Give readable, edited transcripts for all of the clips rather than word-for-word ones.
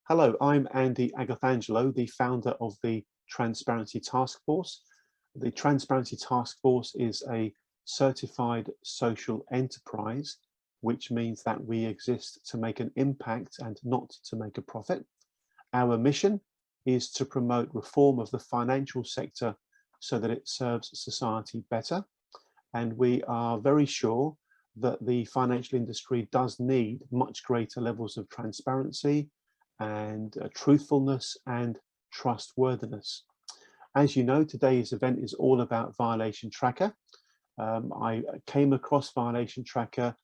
Hello, I'm Andy Agathangelo, the founder of the Transparency Task Force. The Transparency Task Force is a certified social enterprise, which means that we exist to make an impact and not to make a profit. Our mission is to promote reform of the financial sector so that it serves society better. And we are very sure that the financial industry does need much greater levels of transparency and truthfulness and trustworthiness. As you know, today's event is all about Violation Tracker. I came across Violation Tracker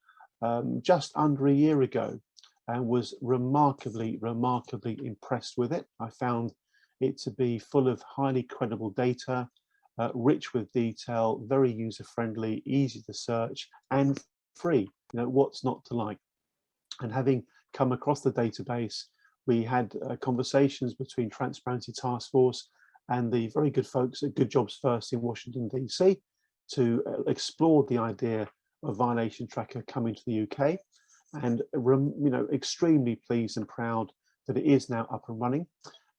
just under a year ago and was remarkably impressed with it. I found it to be full of highly credible data, rich with detail, very user-friendly, easy to search, and free. You know, what's not to like? And having come across the database, we had conversations between Transparency Task Force and the very good folks at Good Jobs First in Washington, DC, to explore the idea of Violation Tracker coming to the UK. And extremely pleased and proud that it is now up and running.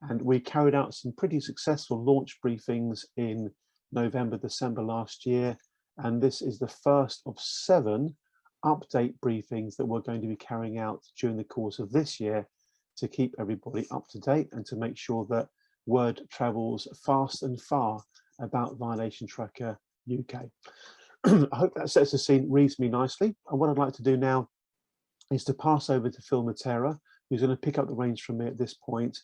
And we carried out some pretty successful launch briefings in November, December last year. And this is the first of 7 update briefings that we're going to be carrying out during the course of this year to keep everybody up to date and to make sure that word travels fast and far about Violation Tracker UK. I hope that sets the scene reasonably nicely. And what I'd like to do now is to pass over to Phil Matera, who's going to pick up the reins from me at this point.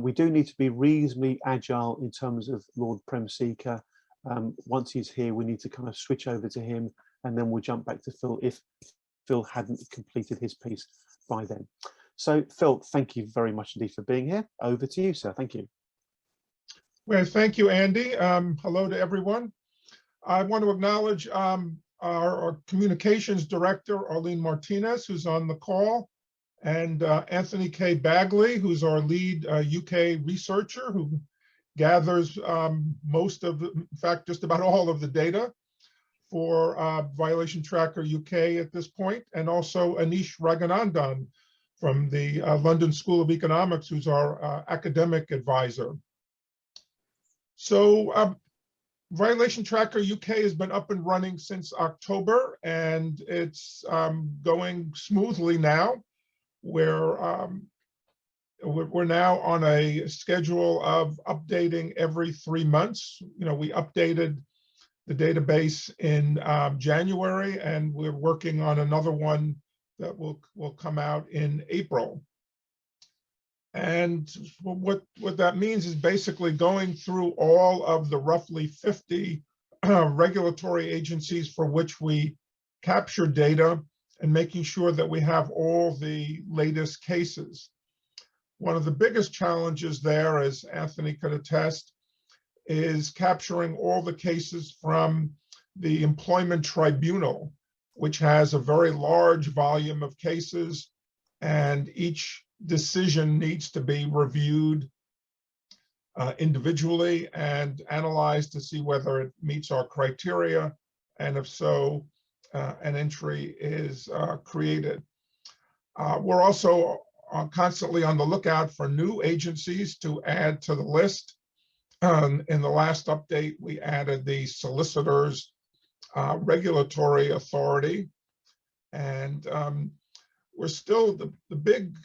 We do need to be reasonably agile in terms of Lord Prem Seeker. Once he's here, we need to kind of switch over to him, and then we'll jump back to Phil if Phil hadn't completed his piece by then. So Phil, thank you very much indeed for being here. Over to you, sir. Thank you. Well, thank you, Andy. Hello to everyone. I want to acknowledge our communications director, Arlene Martinez, who's on the call, and Anthony K. Bagley, who's our lead UK researcher, who gathers most of, in fact, just about all of the data for Violation Tracker UK at this point, and also Anish Raghunandan from the London School of Economics, who's our academic advisor. So Violation Tracker UK has been up and running since October, and it's going smoothly now. We're now on a schedule of updating every 3 months. You know, we updated the database in January, and we're working on another one that will come out in April. And what that means is basically going through all of the roughly 50 regulatory agencies for which we capture data and making sure that we have all the latest cases. One of the biggest challenges there, as Anthony could attest, is capturing all the cases from the Employment Tribunal, which has a very large volume of cases, and each decision needs to be reviewed individually and analyzed to see whether it meets our criteria, and if so, an entry is created. We're also constantly on the lookout for new agencies to add to the list. In the last update, we added the Solicitors Regulatory Authority, and we're still, the big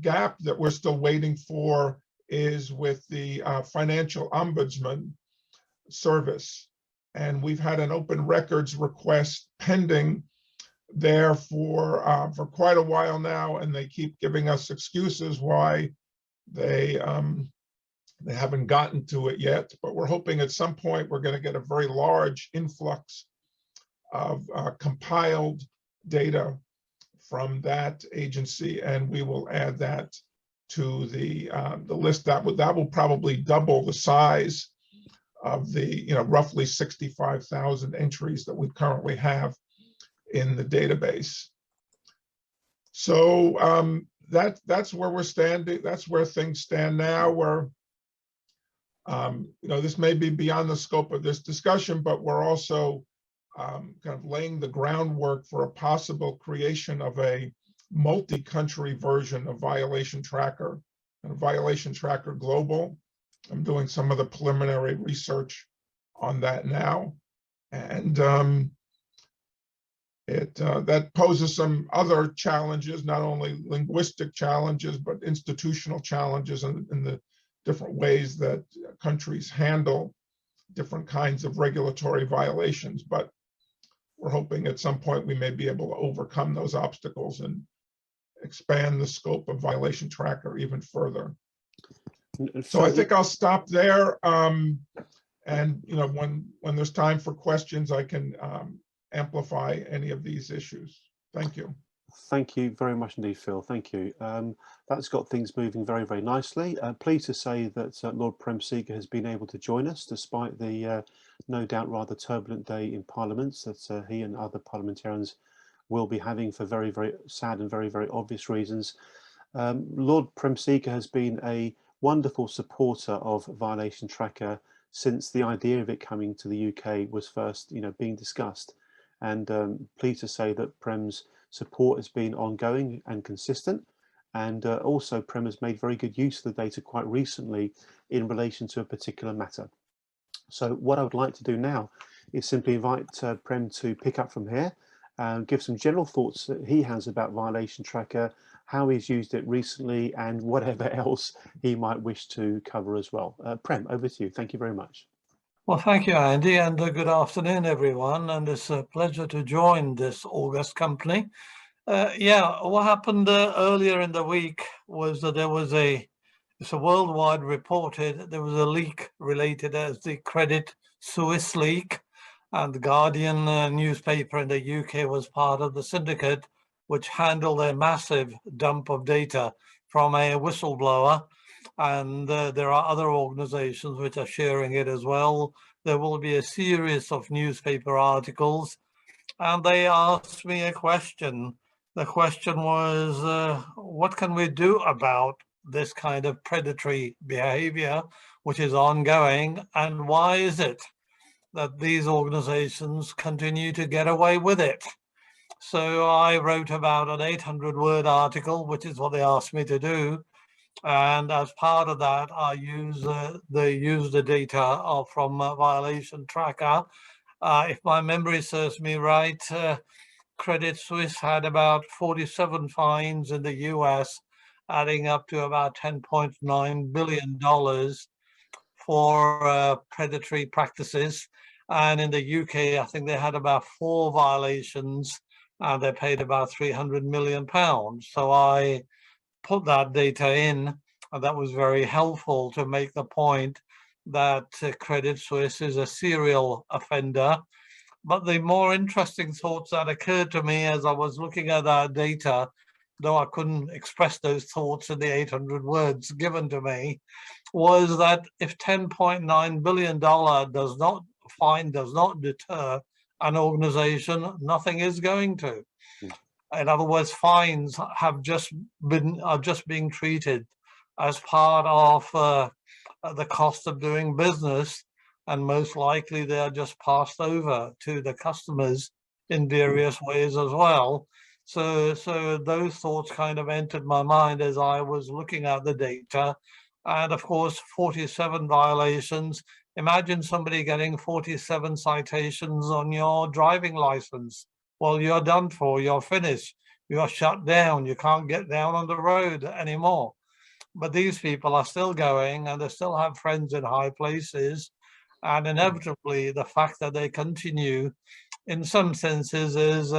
gap that we're still waiting for is with the Financial Ombudsman Service. And we've had an open records request pending there for quite a while now, and they keep giving us excuses why they haven't gotten to it yet. But we're hoping at some point we're going to get a very large influx of compiled data from that agency, and we will add that to the list. That will probably double the size of the roughly 65,000 entries that we currently have in the database. So that's where we're standing. That's where things stand now. We're this may be beyond the scope of this discussion, but we're also kind of laying the groundwork for a possible creation of a multi-country version of Violation Tracker. Violation Tracker Global. I'm doing some of the preliminary research on that now. And that poses some other challenges, not only linguistic challenges, but institutional challenges in the different ways that countries handle different kinds of regulatory violations. But we're hoping at some point we may be able to overcome those obstacles and expand the scope of Violation Tracker even further. So I think I'll stop there. And when there's time for questions, I can amplify any of these issues. Thank you. Thank you very much indeed, Phil. Thank you. That's got things moving very, very nicely. Pleased to say that Lord Prem-Seeger has been able to join us despite the no doubt rather turbulent day in Parliament that he and other parliamentarians will be having for very, very sad and very, very obvious reasons. Lord Prem-Seeger has been a wonderful supporter of Violation Tracker since the idea of it coming to the UK was first, being discussed. And pleased to say that Prem's support has been ongoing and consistent. And also Prem has made very good use of the data quite recently in relation to a particular matter. So what I would like to do now is simply invite Prem to pick up from here and give some general thoughts that he has about Violation Tracker, how he's used it recently, and whatever else he might wish to cover as well. Prem, over to you. Thank you very much. Well, thank you, Andy, and good afternoon, everyone. And it's a pleasure to join this august company. Yeah, what happened earlier in the week was that there was it's a worldwide reported, there was a leak related as the Credit Suisse leak, and the Guardian newspaper in the UK was part of the syndicate which handled a massive dump of data from a whistleblower. And there are other organizations which are sharing it as well. There will be a series of newspaper articles, and they asked me a question. The question was, what can we do about this kind of predatory behavior, which is ongoing, and why is it that these organizations continue to get away with it? So I wrote about an 800-word article, which is what they asked me to do. And as part of that, I use the data from Violation Tracker. If my memory serves me right, Credit Suisse had about 47 fines in the US, adding up to about $10.9 billion for predatory practices. And in the UK, I think they had about 4 violations, and they paid about £300 million. So I put that data in, and that was very helpful to make the point that Credit Suisse is a serial offender. But the more interesting thoughts that occurred to me as I was looking at that data, though I couldn't express those thoughts in the 800 words given to me, was that if $10.9 billion does not deter an organization, nothing is going to. In other words, fines are just being treated as part of the cost of doing business, and most likely they are just passed over to the customers in various ways as well. So those thoughts kind of entered my mind as I was looking at the data. And of course, 47 violations. Imagine somebody getting 47 citations on your driving license. Well, you're done for, you're finished, you're shut down, you can't get down on the road anymore. But these people are still going, and they still have friends in high places. And inevitably, the fact that they continue, in some senses, is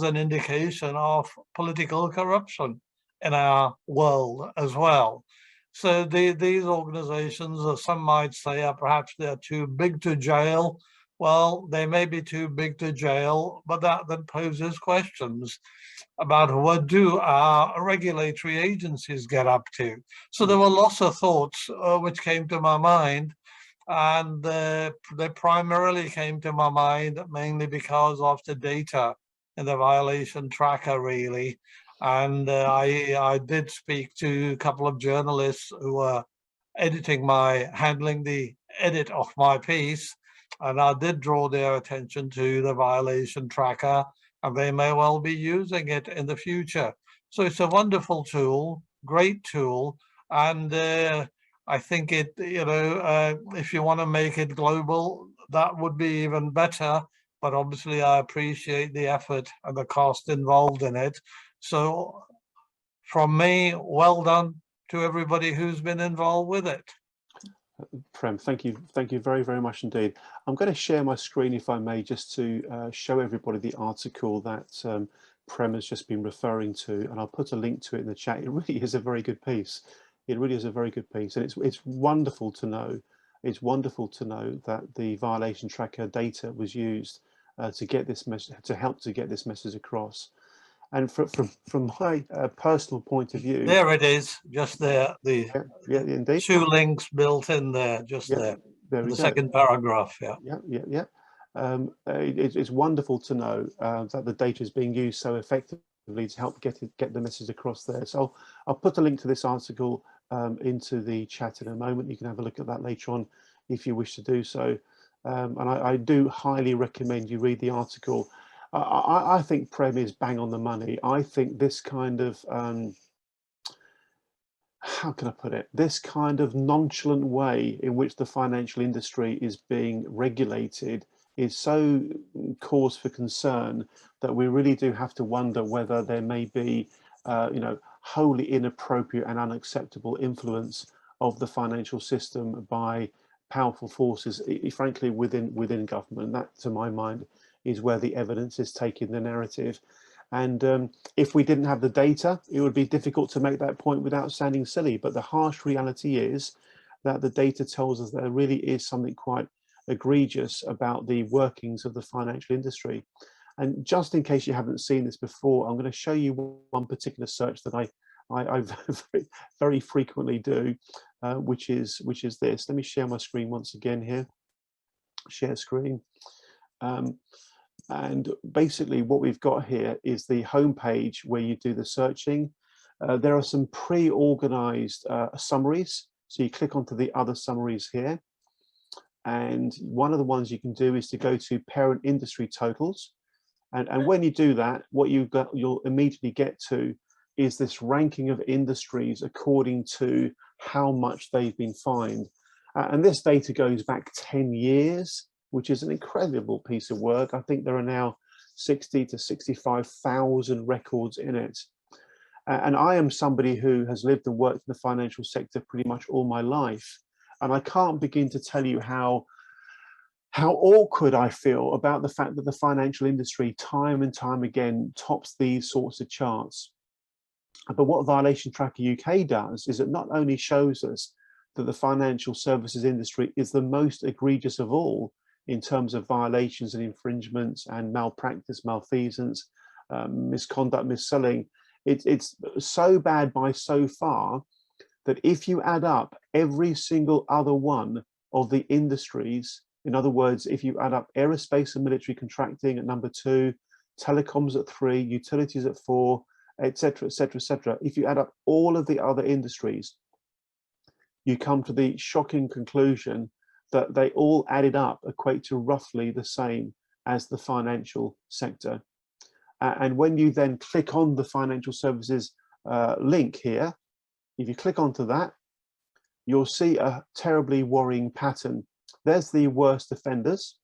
an indication of political corruption in our world as well. So these organizations, some might say, perhaps they're too big to jail. Well, they may be too big to jail, but that then poses questions about what do our regulatory agencies get up to. So there were lots of thoughts which came to my mind, and they primarily came to my mind mainly because of the data in the Violation Tracker, really. And I did speak to a couple of journalists who were handling the edit of my piece, and I did draw their attention to the Violation Tracker, and they may well be using it in the future. So it's a wonderful tool, great tool, And I think it, if you want to make it global, that would be even better. But obviously, I appreciate the effort and the cost involved in it. So from me, well done to everybody who's been involved with it. Prem, thank you very, very much indeed. I'm going to share my screen, if I may, just to show everybody the article that Prem has just been referring to, and I'll put a link to it in the chat. It really is a very good piece. It really is a very good piece, and it's wonderful to know. It's wonderful to know that the violation tracker data was used to get this message, to help to get this message across. And from my personal point of view, there it is, just there. The yeah, indeed. 2 links built in there, just there. There we The go. second paragraph, yeah. Yeah. It's wonderful to know that the data is being used so effectively to help get the message across there. So I'll put a link to this article into the chat in a moment. You can have a look at that later on if you wish to do so. And I do highly recommend you read the article. I think Prem is bang on the money. I think this kind of how can I put it? This kind of nonchalant way in which the financial industry is being regulated is so cause for concern that we really do have to wonder whether there may be, wholly inappropriate and unacceptable influence of the financial system by powerful forces, frankly, within government. That, to my mind, is where the evidence is taking the narrative. And if we didn't have the data, it would be difficult to make that point without sounding silly. But the harsh reality is that the data tells us there really is something quite egregious about the workings of the financial industry. And just in case you haven't seen this before, I'm going to show you one particular search that I very frequently do, which is this. Let me share my screen once again here. Share screen. And basically what we've got here is the homepage where you do the searching. There are some pre-organized summaries. So you click onto the other summaries here. And one of the ones you can do is to go to parent industry totals. And when you do that, what you'll immediately get to is this ranking of industries according to how much they've been fined. And this data goes back 10 years. Which is an incredible piece of work. I think there are now 60 to 65,000 records in it. And I am somebody who has lived and worked in the financial sector pretty much all my life. And I can't begin to tell you how awkward I feel about the fact that the financial industry time and time again tops these sorts of charts. But what Violation Tracker UK does is it not only shows us that the financial services industry is the most egregious of all, in terms of violations and infringements and malpractice, malfeasance, misconduct, mis-selling. It's so bad by so far that if you add up every single other one of the industries, in other words, if you add up aerospace and military contracting at number 2, telecoms at 3, utilities at 4, etc., etc., etc., if you add up all of the other industries, you come to the shocking conclusion that they all added up equate to roughly the same as the financial sector. And when you then click on the financial services link here, if you click onto that, you'll see a terribly worrying pattern. There's the worst offenders.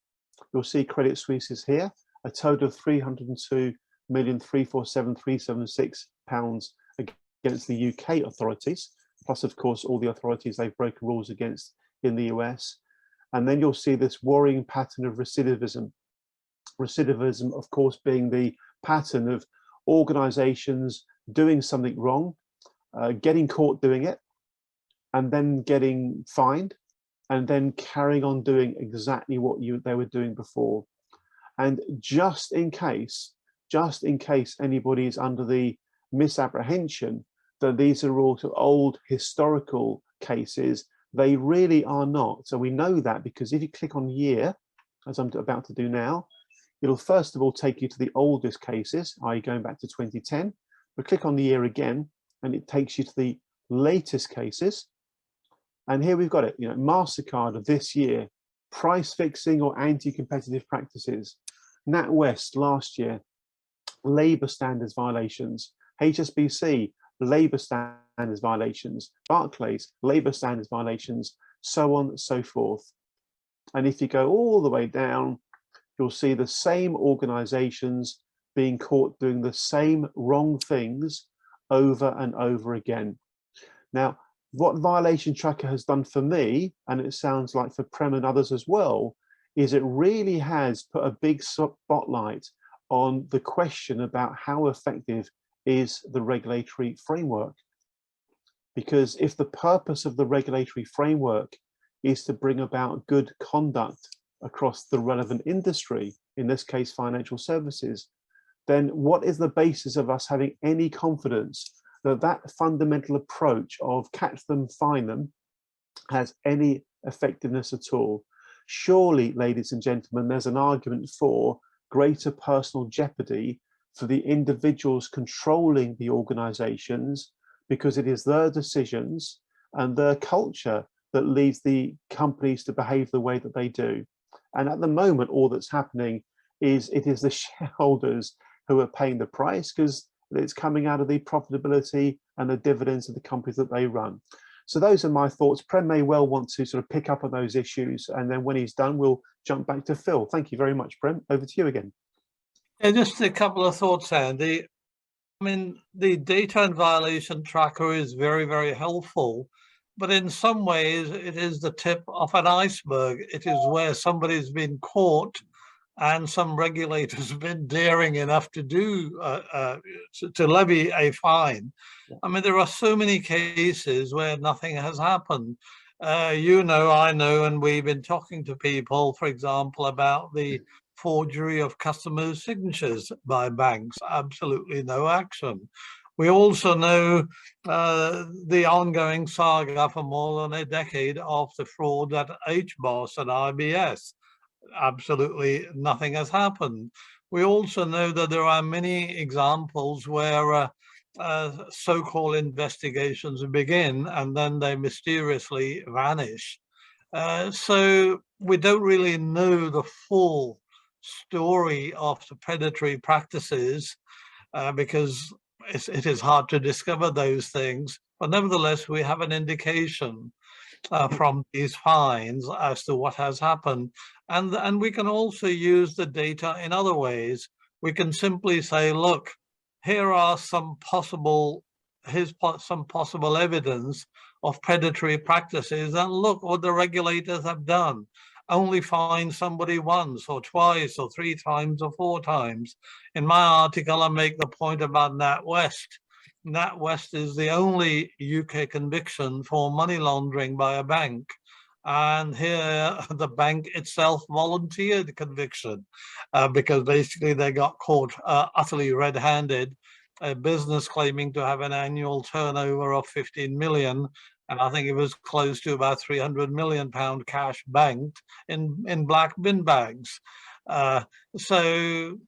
You'll see Credit Suisse is here, a total of £302,347,376 against the UK authorities, plus of course all the authorities they've broken rules against in the US. And then you'll see this worrying pattern of recidivism. Recidivism, of course, being the pattern of organizations doing something wrong, getting caught doing it, and then getting fined, and then carrying on doing exactly what they were doing before. And just in case anybody is under the misapprehension that these are all old historical cases, they really are not. So we know that because if you click on year, as I'm about to do now, it'll first of all take you to the oldest cases, i.e. going back to 2010, but click on the year again, and it takes you to the latest cases. And here we've got it, MasterCard of this year, price fixing or anti-competitive practices, NatWest last year, labour standards violations, HSBC, labour standards violations, Barclays, labour standards violations, so on and so forth. And if you go all the way down, you'll see the same organisations being caught doing the same wrong things over and over again. Now, what Violation Tracker has done for me, and it sounds like for Prem and others as well, is it really has put a big spotlight on the question about how effective is the regulatory framework. Because if the purpose of the regulatory framework is to bring about good conduct across the relevant industry, in this case financial services, then what is the basis of us having any confidence that that fundamental approach of catch them, fine them has any effectiveness at all? Surely, ladies and gentlemen, there's an argument for greater personal jeopardy for the individuals controlling the organizations, because it is their decisions and their culture that leads the companies to behave the way that they do. And at the moment, all that's happening is it is the shareholders who are paying the price, because it's coming out of the profitability and the dividends of the companies that they run. So those are my thoughts. Prem may well want to sort of pick up on those issues, and then when he's done, we'll jump back to Phil. Thank you very much, Prem. Over to you again. Yeah, just a couple of thoughts, Andy. I mean, the data and violation tracker is very, very helpful, but in some ways it is the tip of an iceberg. It is where somebody's been caught and some regulators have been daring enough to do to levy a fine. I mean, there are so many cases where nothing has happened. You know, I know, and we've been talking to people, for example, about the forgery of customers' signatures by banks. Absolutely no action. We also know the ongoing saga for more than a decade of the fraud at HBOS and IBS. Absolutely nothing has happened. We also know that there are many examples where so-called investigations begin and then they mysteriously vanish. So we don't really know the full story of the predatory practices because it is hard to discover those things. But nevertheless, we have an indication from these fines as to what has happened. And we can also use the data in other ways. We can simply say, look, here are some possible evidence of predatory practices, and look what the regulators have done. Only fine somebody once or twice or 3 times or 4 times. In my article, I make the point about NatWest. NatWest is the only UK conviction for money laundering by a bank. And here the bank itself volunteered conviction because basically they got caught utterly red-handed, a business claiming to have an annual turnover of 15 million. And I think it was close to about £300 million cash banked in black bin bags. So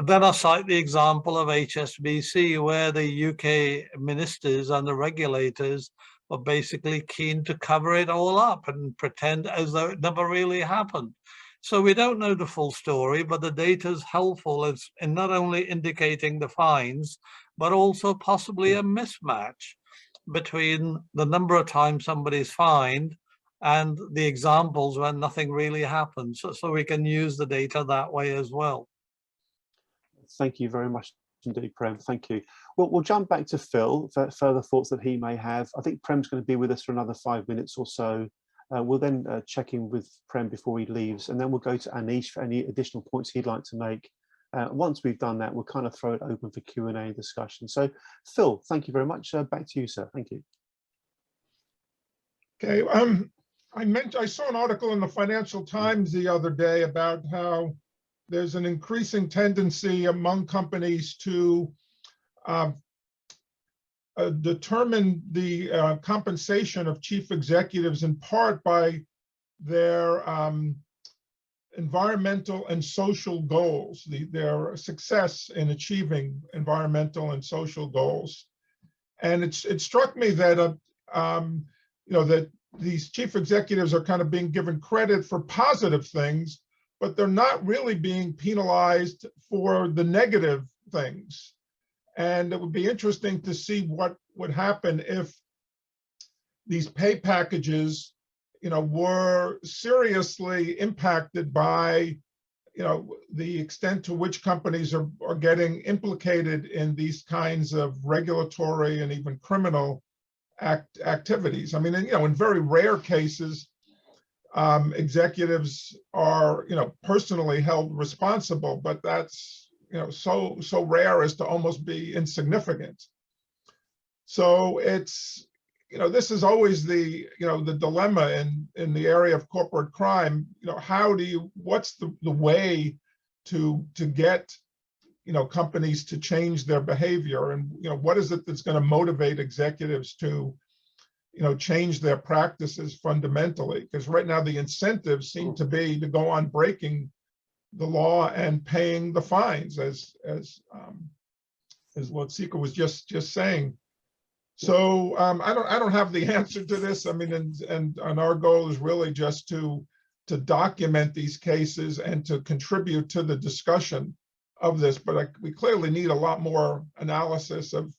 then I cite the example of HSBC, where the UK ministers and the regulators were basically keen to cover it all up and pretend as though it never really happened. So we don't know the full story, but the data is helpful in not only indicating the fines, but also possibly a mismatch between the number of times somebody's fined and the examples when nothing really happens. So we can use the data that way as well. Thank you very much indeed, Prem. Thank you. Well, we'll jump back to Phil for further thoughts that he may have. I think Prem's going to be with us for another 5 minutes or so. We'll then check in with Prem before he leaves, and then we'll go to Anish for any additional points he'd like to make. Once we've done that, we'll kind of throw it open for Q&A and discussion. So, Phil, thank you very much. Back to you, sir. Thank you. Okay. I saw an article in the Financial Times the other day about how there's an increasing tendency among companies to determine the compensation of chief executives in part by their environmental and social goals, their success in achieving environmental and social goals. And it struck me that that these chief executives are kind of being given credit for positive things, but they're not really being penalized for the negative things. And it would be interesting to see what would happen if these pay packages, were seriously impacted by, the extent to which companies are getting implicated in these kinds of regulatory and even criminal activities. I mean, in very rare cases, executives are, personally held responsible, but that's, so rare as to almost be insignificant. So it's, this is always the, the dilemma in the area of corporate crime. What's the way to get, companies to change their behavior, and, what is it that's going to motivate executives to, change their practices fundamentally? Because right now the incentives seem to be to go on breaking the law and paying the fines, as what Sika was just saying. So I don't have the answer to this. I mean, and our goal is really just to document these cases and to contribute to the discussion of this. But we clearly need a lot more analysis of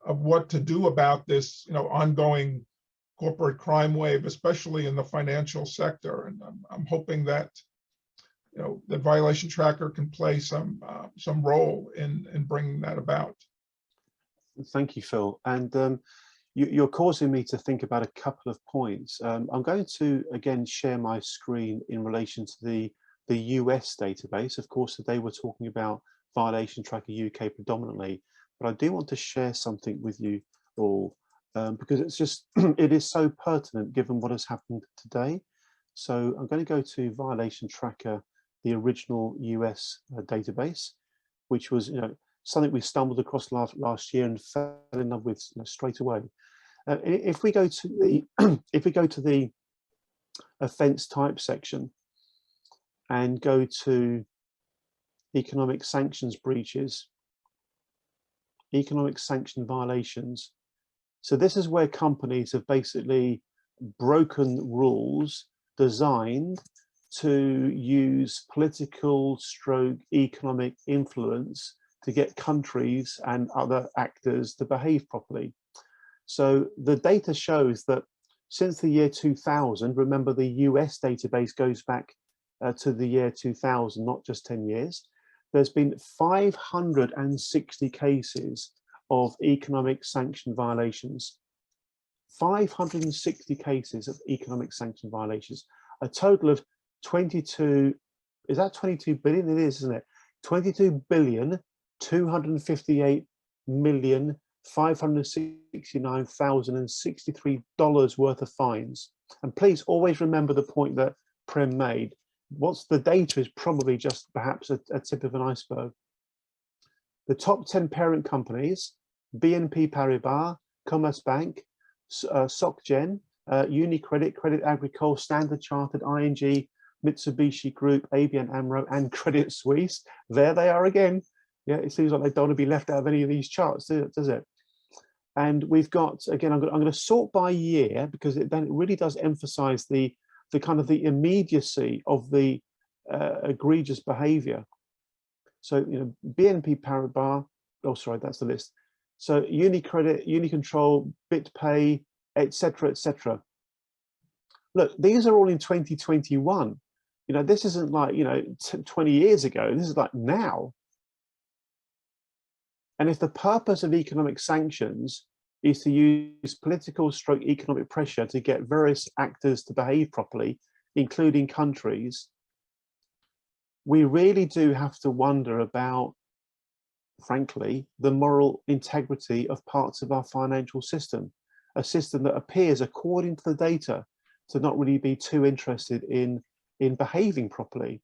what to do about this, ongoing corporate crime wave, especially in the financial sector. And I'm hoping that, the Violation Tracker can play some role in bringing that about. Thank you, Phil. And you're causing me to think about a couple of points. I'm going to again share my screen in relation to the US database. Of course, today we're talking about Violation Tracker UK predominantly, but I do want to share something with you all because it's just it is so pertinent given what has happened today. So I'm going to go to Violation Tracker, the original US database, which was something we stumbled across last year and fell in love with straight away. If we go to the offence type section and go to economic sanctions breaches, economic sanction violations. So this is where companies have basically broken rules designed to use political stroke economic influence to get countries and other actors to behave properly. So the data shows that since the year 2000, remember the US database goes back to the year 2000, not just 10 years, there's been 560 cases of economic sanction violations. 560 cases of economic sanction violations, a total of 22, is that 22 billion? It is, isn't it? 22,258,569,063 worth of fines. And please always remember the point that Prem made. What's the data is probably just perhaps a tip of an iceberg. The top 10 parent companies, BNP Paribas, Commerzbank, SocGen, UniCredit, Credit Agricole, Standard Chartered, ING, Mitsubishi Group, ABN AMRO, and Credit Suisse. There they are again. Yeah, it seems like they don't want to be left out of any of these charts, does it? And we've got, again, I'm going to sort by year because then it really does emphasize the kind of the immediacy of the egregious behavior. So, BNP Paribas, oh, sorry, that's the list. So UniCredit, Unicontrol, BitPay, etc., etc. Look, these are all in 2021. This isn't like, 20 years ago. This is like now. And if the purpose of economic sanctions is to use political stroke economic pressure to get various actors to behave properly, including countries, we really do have to wonder about, frankly, the moral integrity of parts of our financial system, a system that appears, according to the data, to not really be too interested in behaving properly.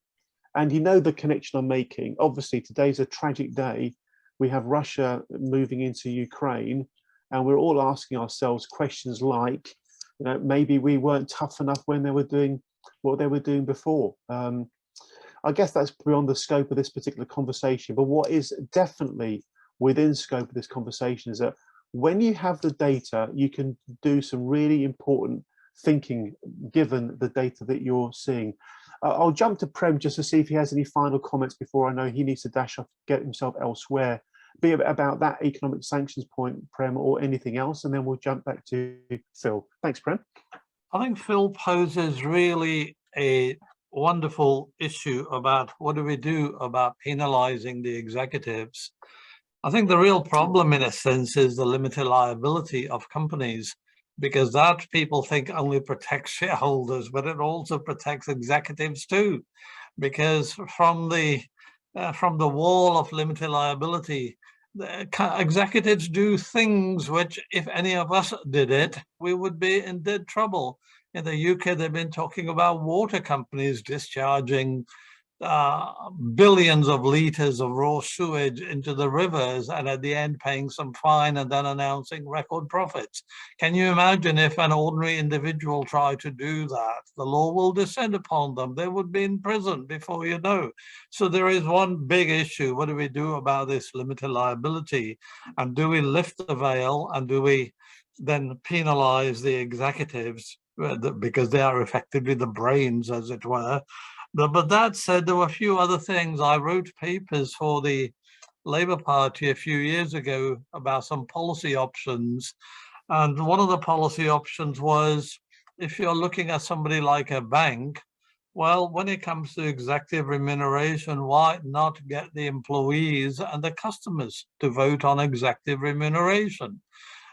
And the connection I'm making. Obviously, today's a tragic day. We have Russia moving into Ukraine, and we're all asking ourselves questions like, maybe we weren't tough enough when they were doing what they were doing before. I guess that's beyond the scope of this particular conversation, but what is definitely within scope of this conversation is that when you have the data, you can do some really important thinking given the data that you're seeing. I'll jump to Prem just to see if he has any final comments before I know he needs to dash off, get himself elsewhere. be about that economic sanctions point, Prem, or anything else, and then we'll jump back to Phil. Thanks, Prem. I think Phil poses really a wonderful issue about what do we do about penalizing the executives. I think the real problem, in a sense, is the limited liability of companies, because that people think only protects shareholders, but it also protects executives too, because from the wall of limited liability, the executives do things which, if any of us did it, we would be in dead trouble. In the UK, they've been talking about water companies discharging billions of liters of raw sewage into the rivers, and at the end paying some fine and then announcing record profits. Can you imagine if an ordinary individual tried to do that? The law will descend upon them. They would be in prison before you know. So there is one big issue. What do we do about this limited liability? And do we lift the veil, and do we then penalize the executives because they are effectively the brains, as it were? But that said, there were a few other things. I wrote papers for the Labour Party a few years ago about some policy options. And one of the policy options was, if you're looking at somebody like a bank, well, when it comes to executive remuneration, why not get the employees and the customers to vote on executive remuneration?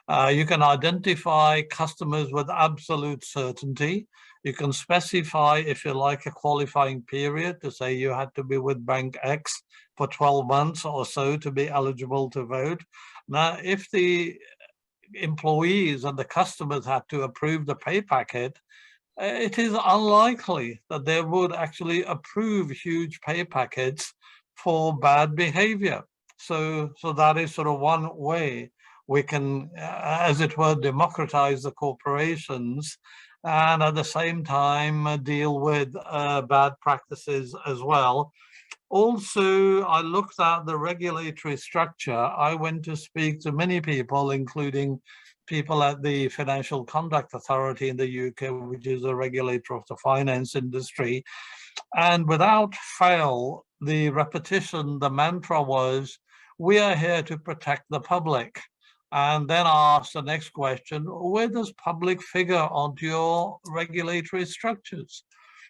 You can identify customers with absolute certainty. You can specify, if you like, a qualifying period to say you had to be with Bank X for 12 months or so to be eligible to vote. Now, if the employees and the customers had to approve the pay packet, it is unlikely that they would actually approve huge pay packets for bad behavior. So that is sort of one way we can, as it were, democratize the corporations and at the same time deal with bad practices as well. Also, I looked at the regulatory structure. I went to speak to many people, including people at the Financial Conduct Authority in the UK, which is a regulator of the finance industry. And without fail, the repetition, the mantra was, we are here to protect the public. And then I asked the next question, where does public figure onto your regulatory structures?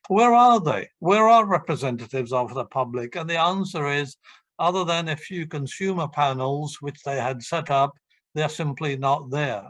Where are they? Where are representatives of the public? And the answer is, other than a few consumer panels, which they had set up, they're simply not there.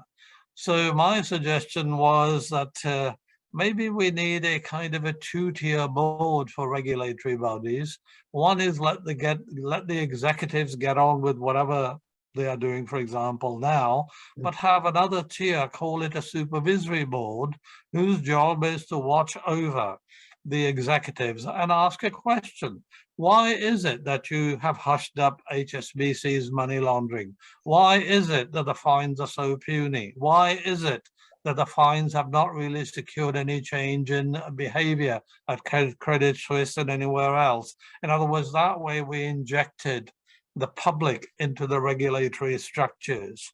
So my suggestion was that maybe we need a kind of a two-tier board for regulatory bodies. One is let the executives get on with whatever they are doing, for example, now, but have another tier, call it a supervisory board, whose job is to watch over the executives and ask a question. Why is it that you have hushed up HSBC's money laundering? Why is it that the fines are so puny? Why is it that the fines have not really secured any change in behavior at Credit Suisse and anywhere else? In other words, that way we injected the public into the regulatory structures.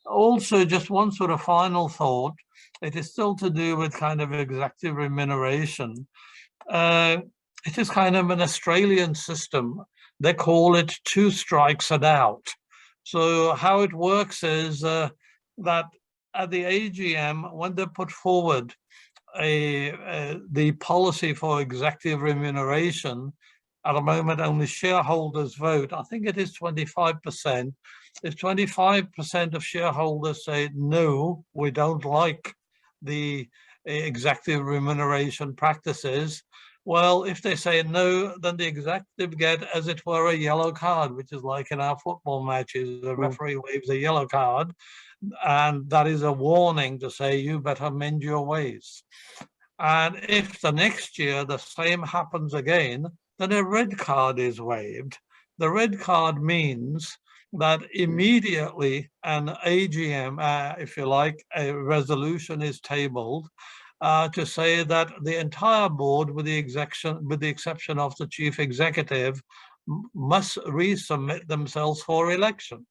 Also, just one sort of final thought, it is still to do with kind of executive remuneration. It is kind of an Australian system. They call it 2 strikes and out. So how it works is that at the AGM, when they put forward the policy for executive remuneration, at the moment only shareholders vote. I think it is 25%. If 25% of shareholders say, no, we don't like the executive remuneration practices, well, if they say no, then the executive get, as it were, a yellow card, which is like in our football matches, the referee waves a yellow card, and that is a warning to say, you better mend your ways. And if the next year the same happens again, then a red card is waved. The red card means that immediately an AGM, if you like, a resolution is tabled to say that the entire board, with the exception of the chief executive, must resubmit themselves for election.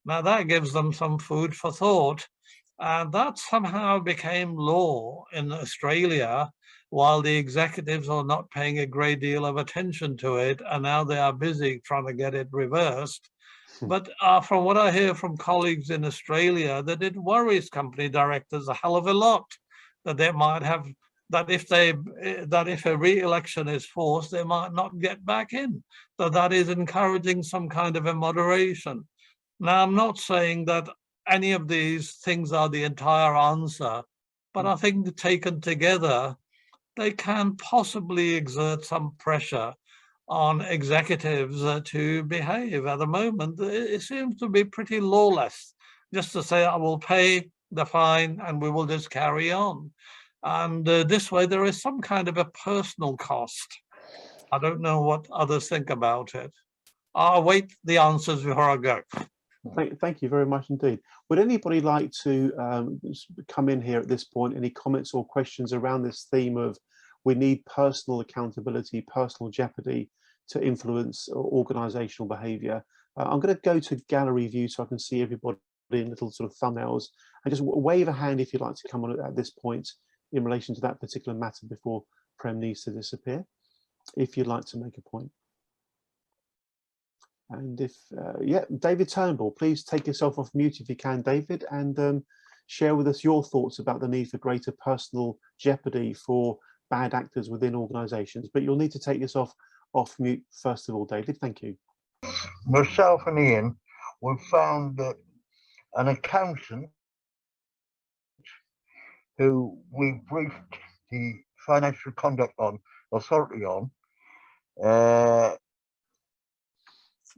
Now that gives them some food for thought, and that somehow became law in Australia, while the executives are not paying a great deal of attention to it, and now they are busy trying to get it reversed. But from what I hear from colleagues in Australia, that it worries company directors a hell of a lot that they might have, that if a re-election is forced, they might not get back in. So that is encouraging some kind of a moderation. Now, I'm not saying that any of these things are the entire answer, but I think that taken together, they can possibly exert some pressure on executives to behave. At the moment, it seems to be pretty lawless, just to say, I will pay the fine and we will just carry on. And this way, there is some kind of a personal cost. I don't know what others think about it. I'll wait the answers before I go. Thank you very much indeed. Would anybody like to come in here at this point? Any comments or questions around this theme of we need personal accountability, personal jeopardy to influence organizational behavior? I'm going to go to gallery view so I can see everybody in little sort of thumbnails, and just wave a hand if you'd like to come on at this point in relation to that particular matter before Prem needs to disappear, if you'd like to make a point. And if, yeah, David Turnbull, please take yourself off mute if you can, David, and share with us your thoughts about the need for greater personal jeopardy for bad actors within organisations. But you'll need to take yourself off mute first of all, David. Thank you. Myself and Ian, we found that an accountant who we briefed the Financial Conduct Authority on,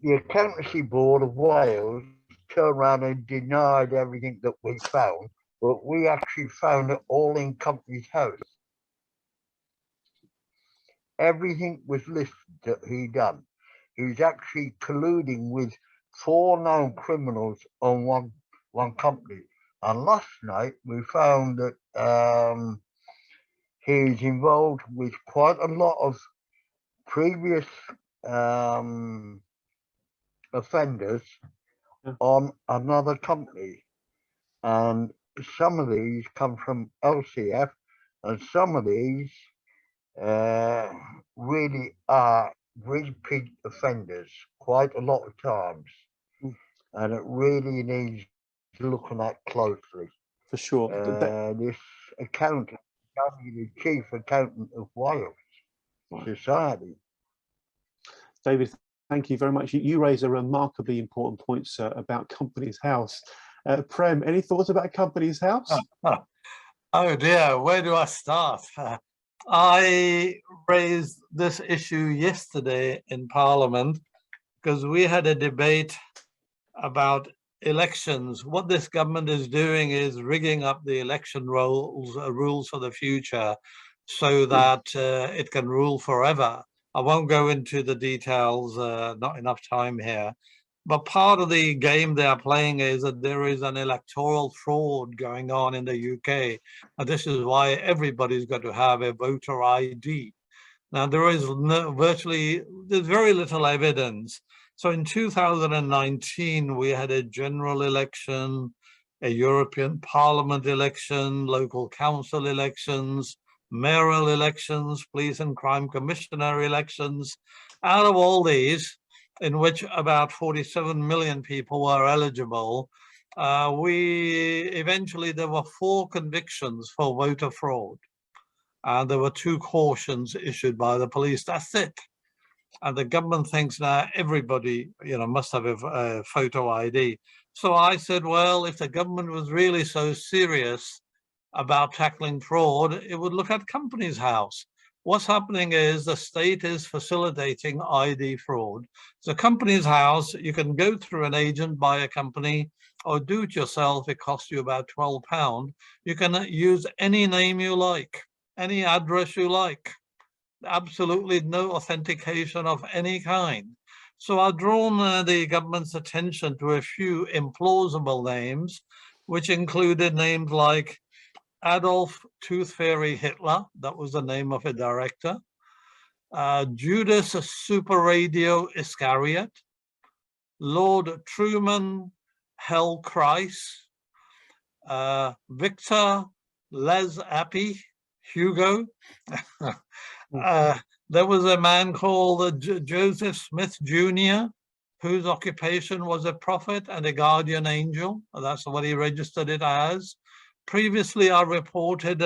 the Accountancy Board of Wales turned around and denied everything that we found, but we actually found it all in Companies House. Everything was listed that he done. He was actually colluding with 4 known criminals on one company. And last night we found that he's involved with quite a lot of previous offenders on another company, and some of these come from LCF, and some of these really are repeat offenders quite a lot of times, and it really needs looking at closely. For sure. This accountant, the chief accountant of Wales Society. David, thank you very much. You raise a remarkably important point, sir, about Companies House. Prem, any thoughts about Companies House? Oh dear, where do I start? I raised this issue yesterday in Parliament because we had a debate about elections. What this government is doing is rigging up the election rules for the future so that it can rule forever. I won't go into the details, not enough time here. But part of the game they are playing is that there is an electoral fraud going on in the UK. And this is why everybody's got to have a voter ID. Now, there is there's very little evidence. So in 2019, we had a general election, a European Parliament election, local council elections, mayoral elections, police and crime commissioner elections. Out of all these, in which about 47 million people were eligible, there were 4 convictions for voter fraud. And there were 2 cautions issued by the police. That's it. And the government thinks now everybody, must have a photo ID. So I said, well, if the government was really so serious about tackling fraud, it would look at Companies House. What's happening is the state is facilitating ID fraud. So Companies House, you can go through an agent, buy a company, or do it yourself. It costs you about £12. You can use any name you like, any address you like. Absolutely no authentication of any kind. So I've drawn the government's attention to a few implausible names, which included names like Adolf Tooth Fairy Hitler, that was the name of a director, Judas Super Radio Iscariot, Lord Truman Hell Christ, Victor Les Appy, Hugo. There was a man called Joseph Smith Jr., whose occupation was a prophet and a guardian angel. That's what he registered it as. Previously, I reported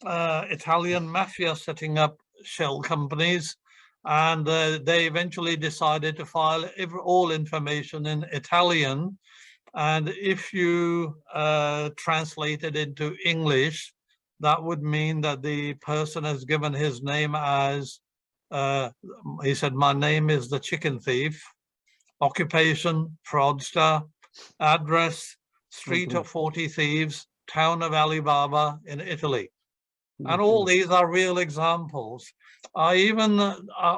Italian mafia setting up shell companies, and they eventually decided to file all information in Italian. And if you translate it into English, that would mean that the person has given his name as, he said, my name is the chicken thief, occupation, fraudster, address, street of 40 thieves, town of Alibaba in Italy. And all these are real examples. I even,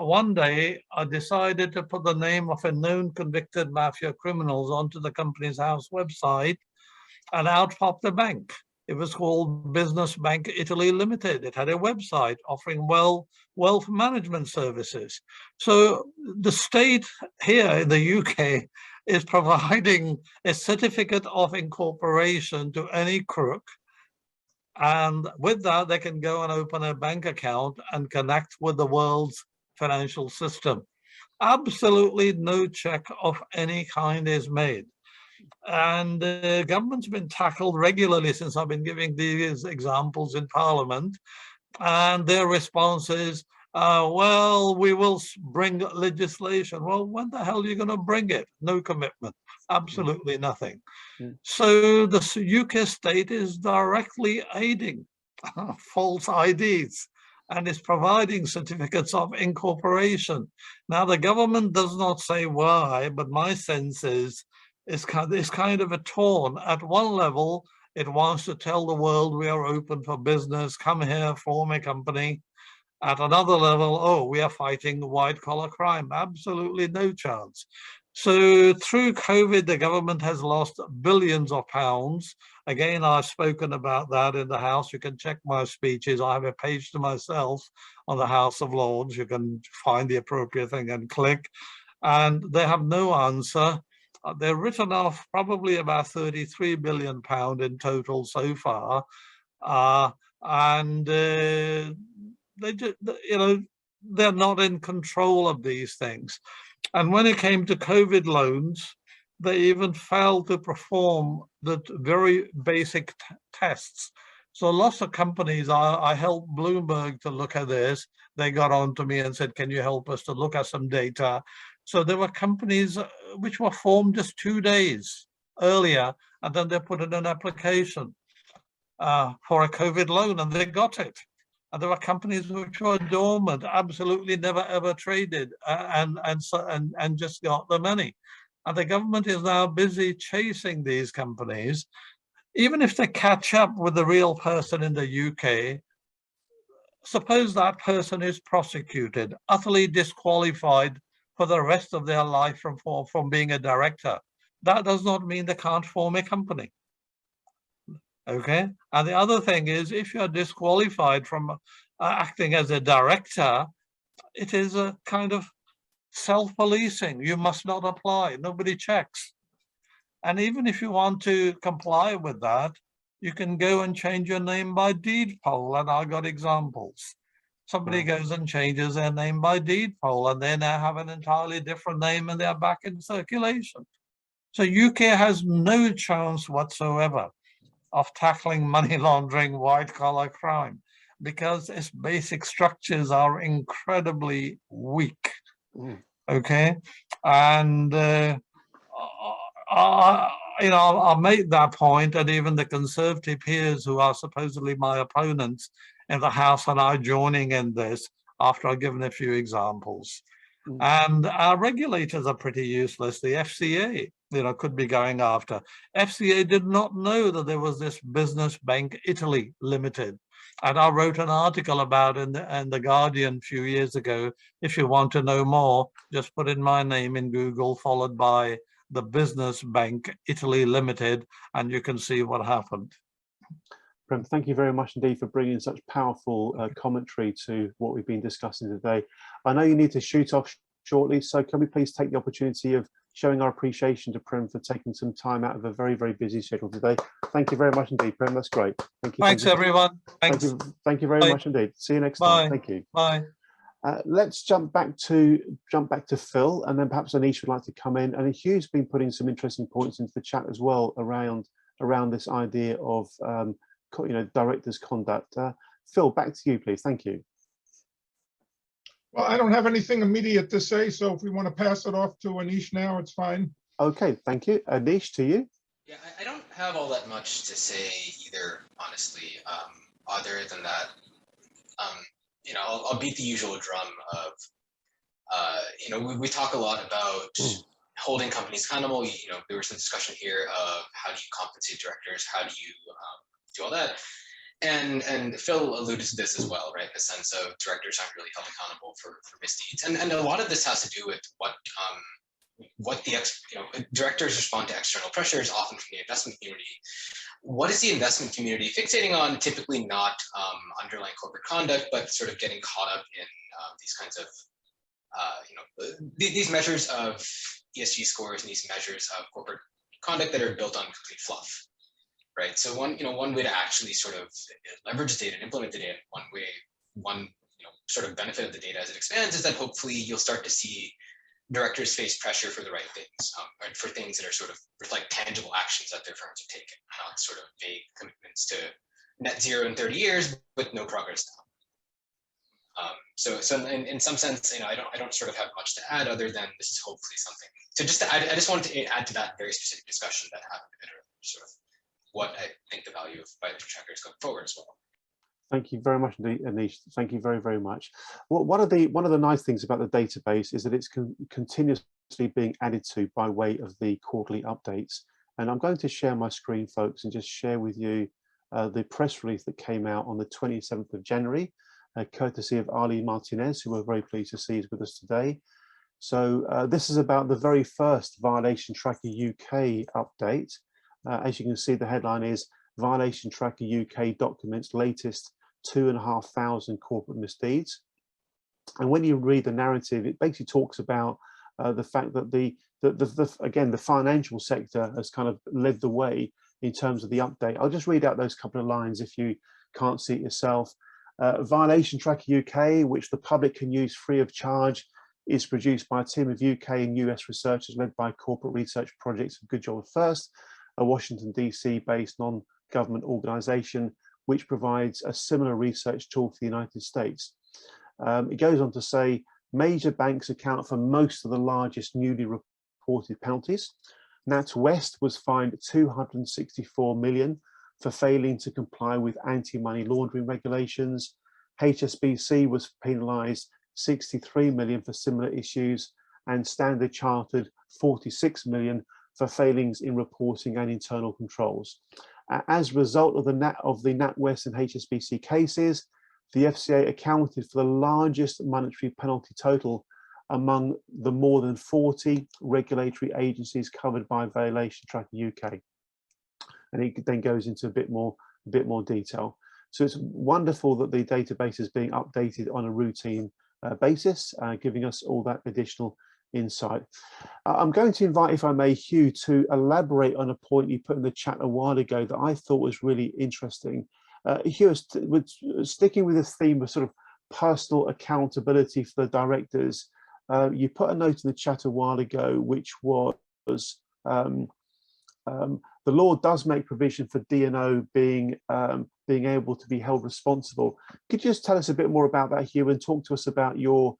one day, I decided to put the name of a known convicted mafia criminals onto the Companies House website, and out popped the bank. It was called Business Bank Italy Limited. It had a website offering wealth management services. So the state here in the UK is providing a certificate of incorporation to any crook. And with that, they can go and open a bank account and connect with the world's financial system. Absolutely no check of any kind is made. And the government's been tackled regularly since I've been giving these examples in Parliament. And their response is, well, we will bring legislation. Well, when the hell are you going to bring it? No commitment, absolutely nothing. So the UK state is directly aiding false IDs and is providing certificates of incorporation. Now, the government does not say why, but my sense is it's kind of a torn. At one level, it wants to tell the world we are open for business, come here, form a company. At another level, oh, we are fighting white collar crime. Absolutely no chance. So through COVID, the government has lost billions of pounds. Again, I've spoken about that in the House. You can check my speeches. I have a page to myself on the House of Lords. You can find the appropriate thing and click. And they have no answer. They're written off probably about £33 billion in total so far. They just, they're not in control of these things. And when it came to COVID loans, they even failed to perform the very basic tests. So lots of companies, I helped Bloomberg to look at this. They got on to me and said, can you help us to look at some data? So there were companies which were formed just 2 days earlier, and then they put in an application for a COVID loan, and they got it. And there were companies which were dormant, absolutely never ever traded, and just got the money. And the government is now busy chasing these companies. Even if they catch up with the real person in the UK, suppose that person is prosecuted, utterly disqualified for the rest of their life from being a director. That does not mean they can't form a company. Okay. And the other thing is, if you're disqualified from acting as a director, it is a kind of self-policing. You must not apply. Nobody checks. And even if you want to comply with that, you can go and change your name by deed poll. And I got examples. Somebody goes and changes their name by deed poll, and they now have an entirely different name and they're back in circulation. So UK has no chance whatsoever of tackling money laundering, white collar crime, because its basic structures are incredibly weak. Okay. And I'll make that point, and even the Conservative peers who are supposedly my opponents in the House and I joining in this after I've given a few examples. And our regulators are pretty useless. The FCA, could be going after. FCA did not know that there was this Business Bank Italy Limited. And I wrote an article about it in the Guardian a few years ago. If you want to know more, just put in my name in Google, followed by the Business Bank Italy Limited, and you can see what happened. Prem, thank you very much indeed for bringing such powerful commentary to what we've been discussing today. I know you need to shoot off shortly, so can we please take the opportunity of showing our appreciation to Prem for taking some time out of a very, very busy schedule today. Thank you very much indeed, Prem. That's great. Thank you. Thanks, everyone. Thanks. Thank you very much indeed. See you next time. Thank you. Bye. Let's jump back to Phil, and then perhaps Anish would like to come in. And Hugh's been putting some interesting points into the chat as well around this idea of directors' conduct. Phil, back to you, please. Thank you. Well, I don't have anything immediate to say, so if we want to pass it off to Anish now, it's fine. Okay, thank you. Anish, to you. Yeah, I don't have all that much to say either, honestly, other than that, I'll beat the usual drum of, we talk a lot about holding companies accountable. There was some discussion here of how do you compensate directors, how do you do all that. And Phil alluded to this as well, right? In the sense of directors aren't really held accountable for misdeeds. And a lot of this has to do with what the directors respond to external pressures, often from the investment community. What is the investment community fixating on? Typically not underlying corporate conduct, but sort of getting caught up in these kinds of, these measures of ESG scores and these measures of corporate conduct that are built on complete fluff, right? So one way to actually sort of leverage data and implement the data, one sort of benefit of the data as it expands is that hopefully you'll start to see directors face pressure for the right things, right? For things that are sort of reflect tangible actions that their firms have taken, not sort of vague commitments to net zero in 30 years with no progress now. So in some sense, I don't sort of have much to add other than this is hopefully something. So I just wanted to add to that very specific discussion that happened a bit earlier, sort of what I think the value of bilateral trackers going forward as well. Thank you very much, Anish. Thank you very, very much. Well, one of the nice things about the database is that it's continuously being added to by way of the quarterly updates. And I'm going to share my screen, folks, and just share with you the press release that came out on the 27th of January, courtesy of Ali Martinez, who we're very pleased to see is with us today. So this is about the very first Violation Tracker UK update. As you can see, the headline is Violation Tracker UK documents latest 2,500 corporate misdeeds. And when you read the narrative, it basically talks about the fact that again, the financial sector has kind of led the way in terms of the update. I'll just read out those couple of lines if you can't see it yourself. Violation Tracker UK, which the public can use free of charge, is produced by a team of UK and US researchers led by Corporate Research Projects of Good Job First, a Washington DC based non-government organization which provides a similar research tool to the United States. It goes on to say major banks account for most of the largest newly reported penalties. NatWest was fined 264 million for failing to comply with anti-money laundering regulations. HSBC was penalized 63 million for similar issues, and Standard Chartered 46 million for failings in reporting and internal controls. As a result of the NatWest and HSBC cases, the FCA accounted for the largest monetary penalty total among the more than 40 regulatory agencies covered by Violation Tracker UK. And it then goes into a bit more detail. So it's wonderful that the database is being updated on a routine basis, giving us all that additional insight. I'm going to invite, if I may, Hugh, to elaborate on a point you put in the chat a while ago that I thought was really interesting. Hugh, sticking with this theme of sort of personal accountability for the directors, you put a note in the chat a while ago, which was the law does make provision for D&O being able to be held responsible. Could you just tell us a bit more about that, Hugh, and talk to us about your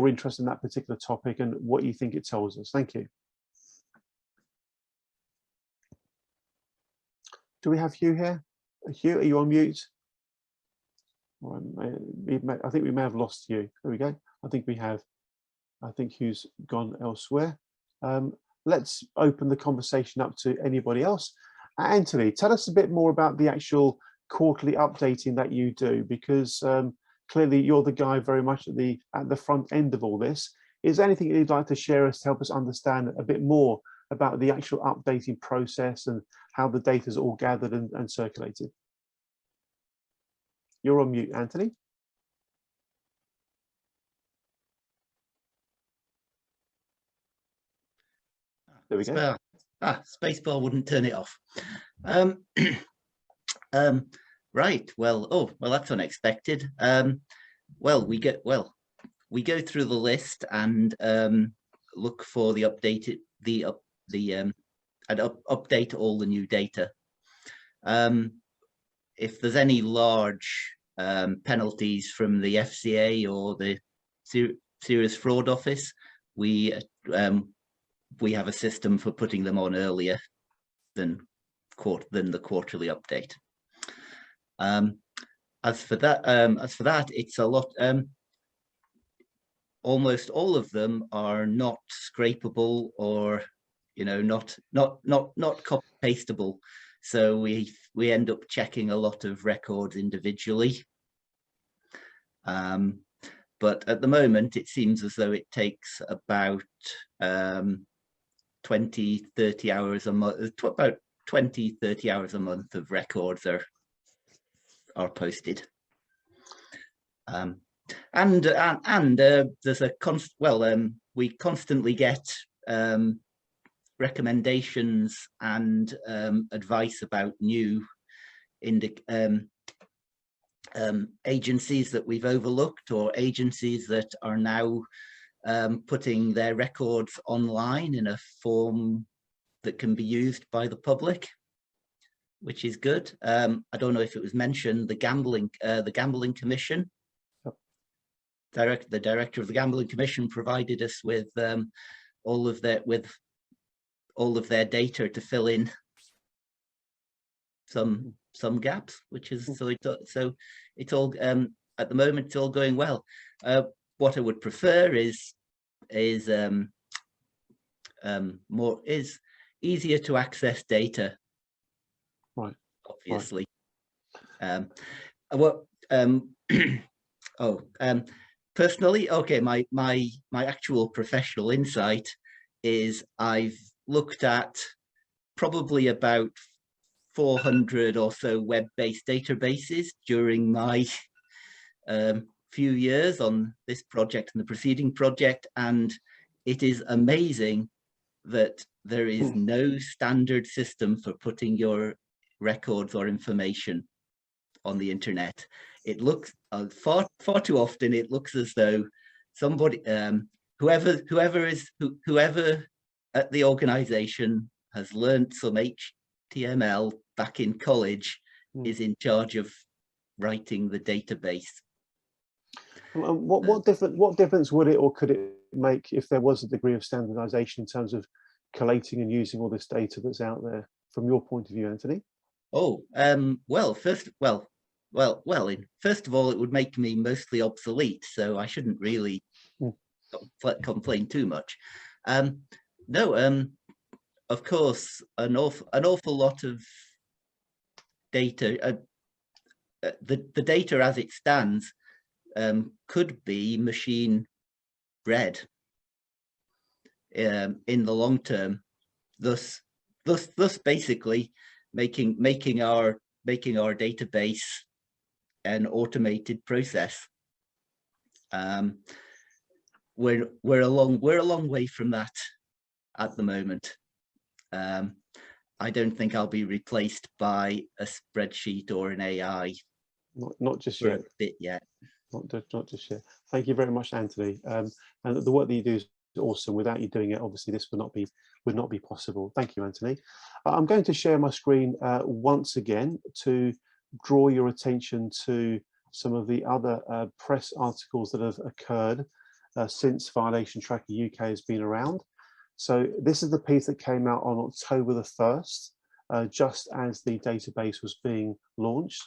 interest in that particular topic and what you think it tells us? Thank you. Do we have Hugh here? Hugh, are you on mute? I think we may have lost Hugh. There we go. I think we have. I think Hugh's gone elsewhere. Let's open the conversation up to anybody else. Anthony, tell us a bit more about the actual quarterly updating that you do, because clearly you're the guy very much at the front end of all this. Is there anything you'd like to share us to help us understand a bit more about the actual updating process and how the data is all gathered and circulated? You're on mute, Anthony. There we go. Spacebar wouldn't turn it off. Right. Well, well, that's unexpected. Well, we go through the list and look for the updated update all the new data. If there's any large penalties from the FCA or the Serious Fraud Office, we have a system for putting them on earlier than the quarterly update. As for that, it's a lot. Almost all of them are not scrapable or, not copy pastable. So we end up checking a lot of records individually. But at the moment, it seems as though it takes about 20-30 hours a month, about 20-30 hours a month of records are posted. And there's a we constantly get recommendations and advice about new agencies that we've overlooked, or agencies that are now putting their records online in a form that can be used by the public, which is good. I don't know if it was mentioned, the Gambling Commission. The director of the Gambling Commission provided us with all of their data to fill in some gaps, which is so it's all at the moment it's all going well. What I would prefer is easier to access data. Right. Obviously. Right. Personally, okay, my actual professional insight is I've looked at probably about 400 or so web-based databases during my few years on this project and the preceding project, and it is amazing that there is no standard system for putting your records or information on the internet. It looks far too often. It looks as though somebody, whoever at the organization has learned some HTML back in college is in charge of writing the database. What difference would it or could it make if there was a degree of standardization in terms of collating and using all this data that's out there, from your point of view, Anthony? First of all, it would make me mostly obsolete, so I shouldn't really complain too much. Of course, an awful lot of data, the data as it stands, could be machine read in the long term, thus basically making our database an automated process. We're a long way from that at the moment. I don't think I'll be replaced by a spreadsheet or an AI. Not just yet. Not just yet. Thank you very much, Anthony. And the work that you do is awesome. Without you doing it, obviously this would not be possible. Thank you, Anthony. I'm going to share my screen once again to draw your attention to some of the other press articles that have occurred since Violation Tracker UK has been around. So this is the piece that came out on October the 1st, just as the database was being launched.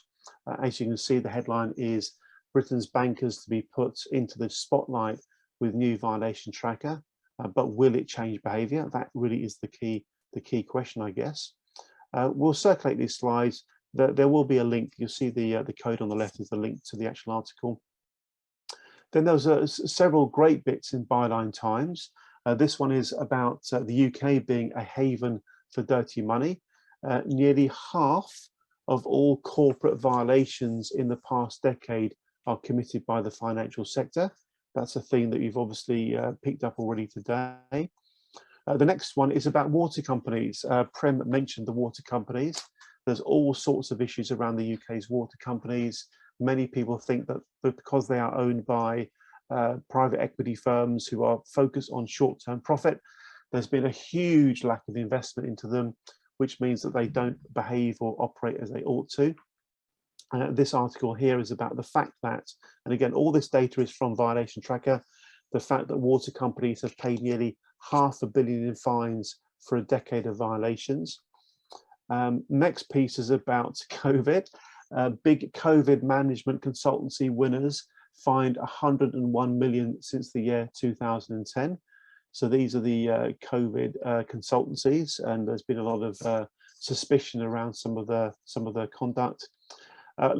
As you can see, the headline is Britain's bankers to be put into the spotlight with new Violation Tracker, but will it change behaviour? That really is the key question, I guess. We'll circulate these slides. There will be a link. You'll see the code on the left is the link to the actual article. Then there was several great bits in Byline Times. This one is about the UK being a haven for dirty money. Nearly half of all corporate violations in the past decade are committed by the financial sector. That's a theme that you've obviously picked up already today. The next one is about water companies. Prem mentioned the water companies. There's all sorts of issues around the UK's water companies. Many people think that because they are owned by private equity firms who are focused on short-term profit. There's been a huge lack of investment into them, which means that they don't behave or operate as they ought to. This article here is about the fact that, and again, all this data is from Violation Tracker, the fact that water companies have paid nearly $500 million in fines for a decade of violations. Next piece is about COVID. Big COVID management consultancy winners fined 101 million since the year 2010. So these are the COVID consultancies, and there's been a lot of suspicion around some of their conduct.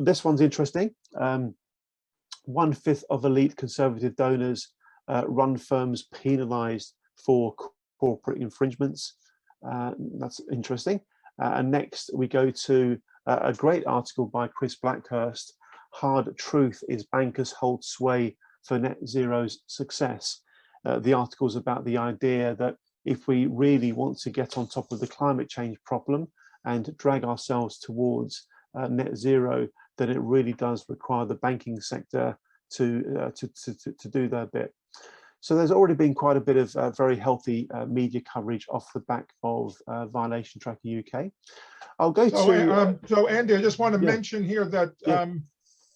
This one's interesting. 1/5 of elite conservative donors run firms penalised for corporate infringements. That's interesting. And next we go to a great article by Chris Blackhurst. Hard truth is bankers hold sway for net zero's success. The article is about the idea that if we really want to get on top of the climate change problem and drag ourselves towards net zero, then it really does require the banking sector to do their bit. So there's already been quite a bit of very healthy media coverage off the back of Violation Tracker UK. I'll go to... So Andy, I just want to yeah. mention here that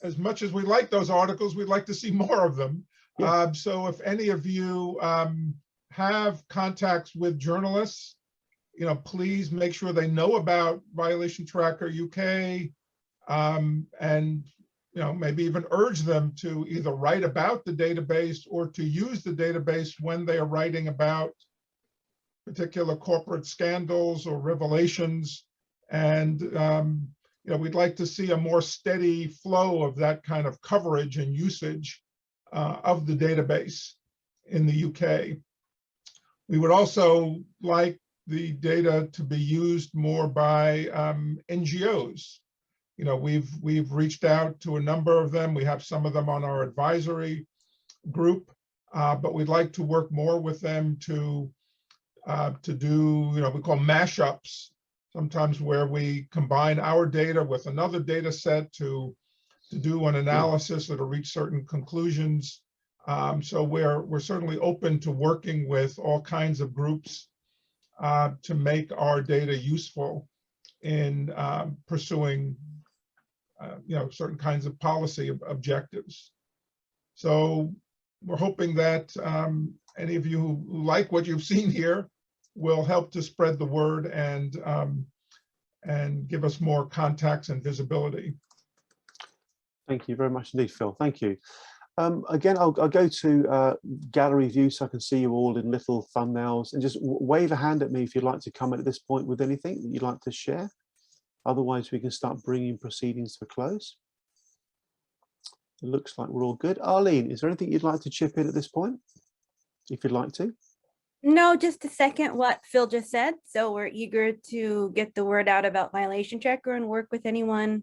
as much as we like those articles, we'd like to see more of them. Yeah. So if any of you have contacts with journalists, please make sure they know about Violation Tracker UK, and maybe even urge them to either write about the database or to use the database when they are writing about particular corporate scandals or revelations. And we'd like to see a more steady flow of that kind of coverage and usage of the database in the UK. We would also like the data to be used more by NGOs. We've reached out to a number of them. We have some of them on our advisory group, but we'd like to work more with them to do, we call mashups, sometimes where we combine our data with another data set to do an analysis or to reach certain conclusions. So we're certainly open to working with all kinds of groups to make our data useful in pursuing certain kinds of policy objectives. So we're hoping that any of you who like what you've seen here will help to spread the word and give us more contacts and visibility. Thank you very much indeed, Phil. Thank you. Again, I'll go to gallery view so I can see you all in little thumbnails, and just wave a hand at me if you'd like to comment at this point with anything that you'd like to share. Otherwise, we can start bringing proceedings to a close. It looks like we're all good. Arlene, is there anything you'd like to chip in at this point, if you'd like to? No, just to second what Phil just said. So we're eager to get the word out about Violation Tracker and work with anyone,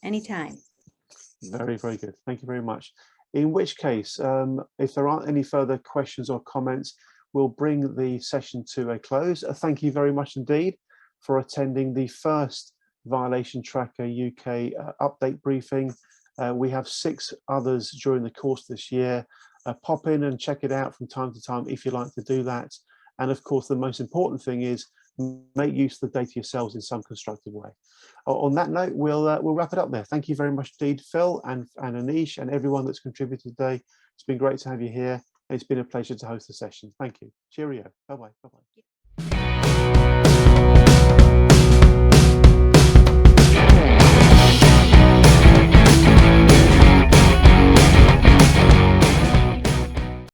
anytime. Very, very good. Thank you very much. In which case, if there aren't any further questions or comments, we'll bring the session to a close. Thank you very much indeed for attending the first Violation Tracker UK update briefing. We have 6 others during the course of this year. Pop in and check it out from time to time if you'd like to do that. And of course, the most important thing is make use of the data yourselves in some constructive way. On that note, we'll wrap it up there. Thank you very much indeed, Phil and Anish and everyone that's contributed today. It's been great to have you here. It's been a pleasure to host the session. Thank you. Cheerio. Bye-bye. Bye-bye.